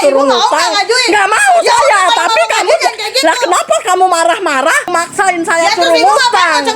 suruh ngutang. Nggak mau saya, tapi kamu lah kenapa kamu marah-marah maksain saya suruh ngutang?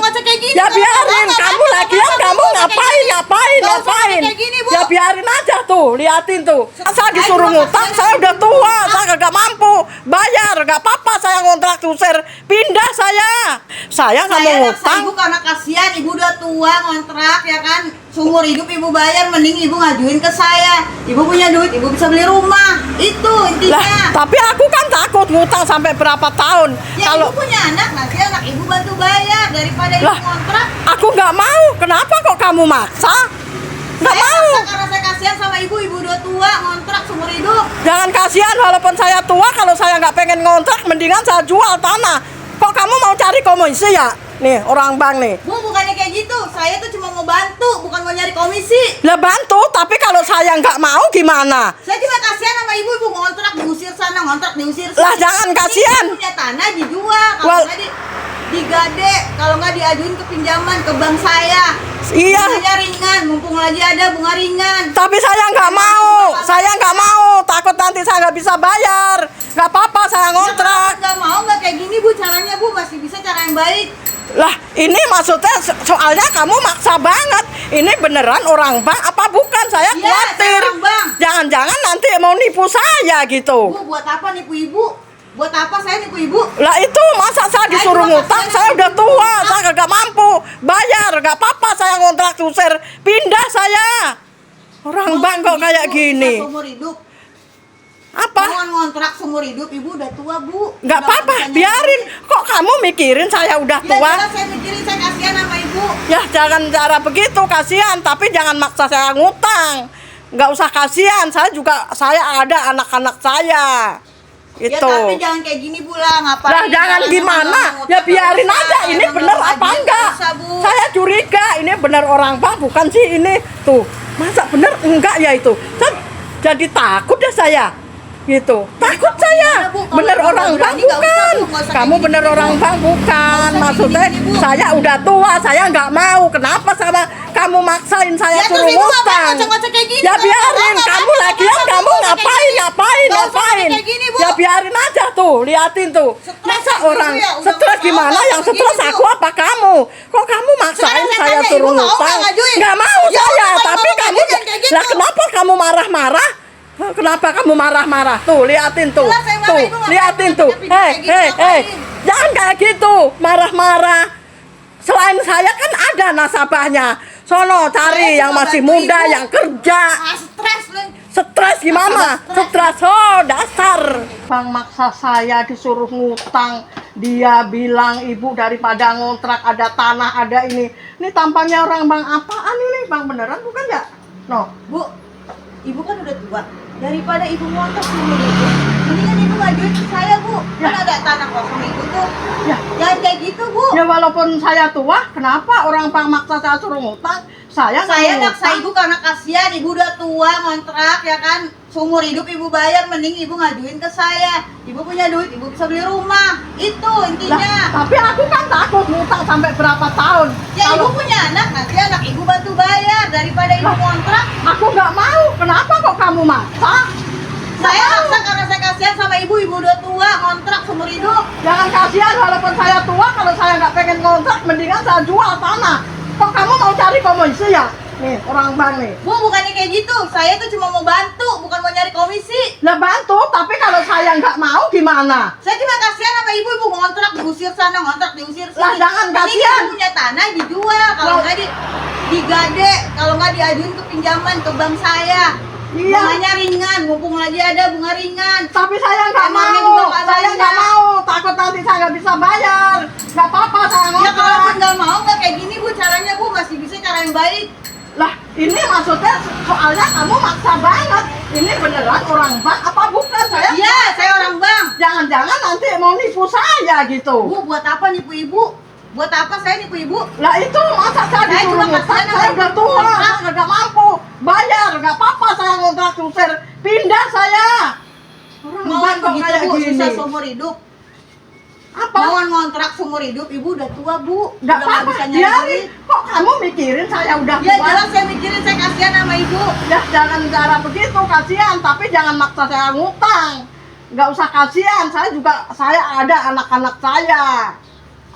Ya biarin, kamu lagian kamu ngapain? Ya biarin aja tuh, liatin tuh. Saya disuruh ngutang, saya udah tua, saya kagak mampu bayar, nggak apa-apa saya ngontrak usir, pindah saya. Saya nggak mau ngutang. Ibu karena kasihan, ibu udah tua ngontrak ya kan, seumur hidup ibu bayar, mending ibu ngajuin ke saya. Ibu punya duit, ibu bisa beli rumah, itu intinya. Lah, tapi aku kan takut ngutang sampai berapa tahun. Ya, Kalau ibu punya anak, nanti anak ibu bantu bayar daripada ibu ngontrak. Aku nggak mau. Kenapa kok kamu maksa? Nggak mau. Karena saya kasihan sama ibu udah tua ngontrak seumur hidup. Jangan kasihan, walaupun saya tua, kalau saya nggak pengen ngontrak, mendingan saya jual tanah. Kok kamu mau cari komisi ya? Nih, orang bank nih. Bu, bukannya kayak gitu. Saya tuh cuma mau bantu, bukan mau nyari komisi. Lah bantu, tapi kalau saya nggak mau gimana? Saya cuma kasihan sama ibu ngontrak diusir sana, ngontrak diusir sini. Lah jangan kasihan. Ibu punya tanah dijual, kalau nggak digade, kalau nggak diajuin ke pinjaman ke bank saya. Iya. Bunganya ringan, mumpung lagi ada bunga ringan. Tapi saya nggak mau, takut nanti saya nggak bisa bayar. Nggak apa-apa, saya ngontrak. Nggak mau, nggak kayak gini bu caranya bu, masih bisa cara yang baik. Lah ini maksudnya soalnya kamu maksa banget. Ini beneran orang bank apa bukan? Saya Iya, khawatir. saya orang bank. Jangan-jangan nanti mau nipu saya gitu. Bu, buat apa nipu ibu? Buat apa saya nipu ibu? Lah itu masa saya disuruh ngutang, saya udah tua, saya kagak mampu bayar, nggak apa-apa saya ngontrak usir, pindah saya. Orang bank kok kayak gini. Seumur hidup. Apa? Mau ngontrak seumur hidup, ibu udah tua bu. Nggak apa-apa, biarin. Kok kamu mikirin saya udah Ya tua? jelas saya mikirin, saya kasihan sama ibu. Ya jangan cara begitu, kasihan. Tapi jangan maksa saya ngutang. Nggak usah kasihan, saya ada anak-anak saya. Ya Itu. tapi jangan kayak gini bu lah, ngapain? Lah jangan gimana? Ya biarin aja, ini bener apa enggak? Saya curiga, ini bener orang bank bukan sih ini. Tuh, masa bener enggak ya itu? Jadi takut ya saya. Gitu. Takut saya. Bener orang bank bukan. Kamu bener orang bank bukan. Maksudnya saya udah tua, saya nggak mau. Kenapa sama kamu maksain saya suruh ngutang? Ya biarin, kamu lagian kamu ngapain? Ya biarin aja tuh, liatin tuh. Masa orang stres gimana? Yang stres aku apa kamu? Kok kamu maksain saya suruh ngutang? Nggak mau saya, tapi kamu lah kenapa kamu marah-marah? Kenapa kamu marah-marah? Tuh, liatin tuh. Tuh, liatin tuh. Hei. Jangan kayak gitu, marah-marah. Selain saya kan ada nasabahnya. Sono cari yang masih muda, yang kerja. Stres gimana? Stres, oh dasar. Bang maksa saya disuruh ngutang. Dia bilang ibu daripada ngontrak ada tanah, ada ini. Ini tampaknya orang bang apaan ini? Bang beneran bukan ya? No. Bu, ibu kan udah tua. Daripada ibu ngontrak seumur hidup, mendingan ibu ngajuin ke saya bu. Kan ada tanah kosong ibu tuh. Ya. Jangan kayak gitu bu. Ya walaupun saya tua, kenapa orang bang maksa saya suruh ngutang? Saya maksa ibu karena kasihan, ibu udah tua ngontrak ya kan, seumur hidup ibu bayar, mending ibu ngajuin ke saya. Ibu punya duit, ibu bisa beli rumah, itu intinya. Lah, tapi aku kan takut ngutang sampai berapa tahun. Ya ibu punya anak, nanti anak ibu bantu bayar daripada ibu ngontrak. Aku nggak mau. Kenapa kok kamu maksa? Saya maksa karena saya kasihan sama ibu udah tua ngontrak seumur hidup. Jangan kasihan, walaupun saya tua, kalau saya nggak pengen ngontrak, mendingan saya jual tanah. Kok kamu mau cari komisi ya? Nih, orang bank nih. Bu, bukannya kayak gitu. Saya tuh cuma mau bantu, bukan mau nyari komisi. Lah bantu, tapi kalau saya nggak mau gimana? Saya cuma kasihan sama ibu ngontrak diusir sana, ngontrak diusir sini. Lah jangan kasihan. Ibu punya tanah dijual, kalau nggak digade, kalau nggak diajuin ke pinjaman ke bank saya. Iya. Bunganya ringan, mumpung lagi ada bunga ringan. Tapi saya nggak mau. Takut nanti saya nggak bisa bayar. Nggak apa-apa, saya ngontrak. Ya kalau nggak mau, nggak kayak gini bu caranya bu, masih bisa cara yang baik. Lah ini maksudnya soalnya kamu maksa banget. Ini beneran orang bank apa bukan? Iya, saya orang bank. Jangan-jangan nanti mau nipu saya gitu. Bu, buat apa nipu ibu? Buat apa saya nipu ibu? Lah itu masa saya disuruh ngutang, saya udah tua, saya nggak mampu bayar, nggak apa-apa saya ngontrak usir, pindah saya. Orang Mau bank kok begitu kayak bu, gini. susah seumur hidup. Apa? Mau ngontrak seumur hidup, ibu udah tua, Bu. Nggak Udah apa-apa, bisa nyari biarin. duit. Kok kamu mikirin saya udah Ya tua? jelas saya mikirin, saya kasihan sama ibu. Ya jangan cara begitu, kasihan. Tapi jangan maksa saya ngutang. Nggak usah kasihan, saya ada anak-anak saya.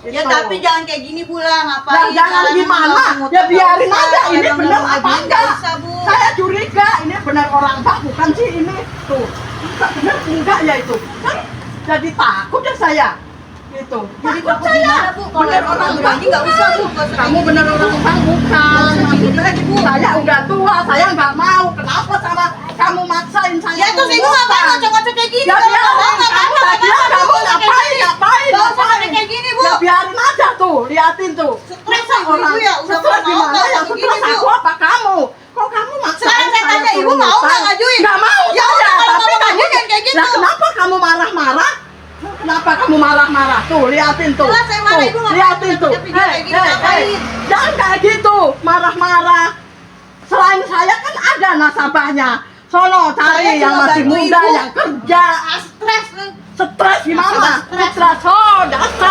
Ya Itu. tapi jangan kayak gini pula, Nah, ngapain? jangan Kalian gimana? ngutang-ngutang, Ya biarin nggak aja, usah. ini Emang bener nggak apa mau enggak? nggak usah, Bu. Saya curiga, ini bener orang Pak, bukan sih ini. Tuh, bener enggak ya itu? Kan jadi takut ya saya. Itu. Jadi Takut takut saya. gimana, Bu? Kalau Bener emang orang nggak Pak, berani, nggak usah, Bu. Nggak usah Kamu kayak bener gitu. orang Pak, bukan. Nggak usah gitu lagi, Bu. Saya udah tua, saya nggak mau. Kenapa sama kamu maksain saya? Ya terus ibu ngapain ngocok-ngocok kayak gini? Ya Kalau biarin, nggak mau, nggak kamu apa-apa, lagi nggak kamu apa-apa, kayak ngapain, gini. ngapain, Nggak usah ngapain? kayak gini, Bu. Ya biarin aja tuh, liatin tuh. Stres Masa ibu ya, udah stres mau gimana nggak ya? usah begini, Stres Bu. aku apa kamu? Kok kamu maksain Sekarang saya tanya, suruh ibu mau nggak ngutang? ngajuin? Nggak mau Ya saya, udah, kalau tapi kamu kamu ngajuin kayak gitu. Nah, kenapa kamu marah-marah? Kenapa kamu marah-marah? Tuh, liatin tuh. Jelas saya marah, Tuh, ibu ngapain liatin tuh. punya video kayak gini, ngapain? Jangan kayak gitu, marah-marah. Selain saya kan ada nasabahnya. Sono cari Saya yang cuma masih bantu muda, ibu. yang kerja. Stres. Stres gimana? Stres. Stres, oh dasar.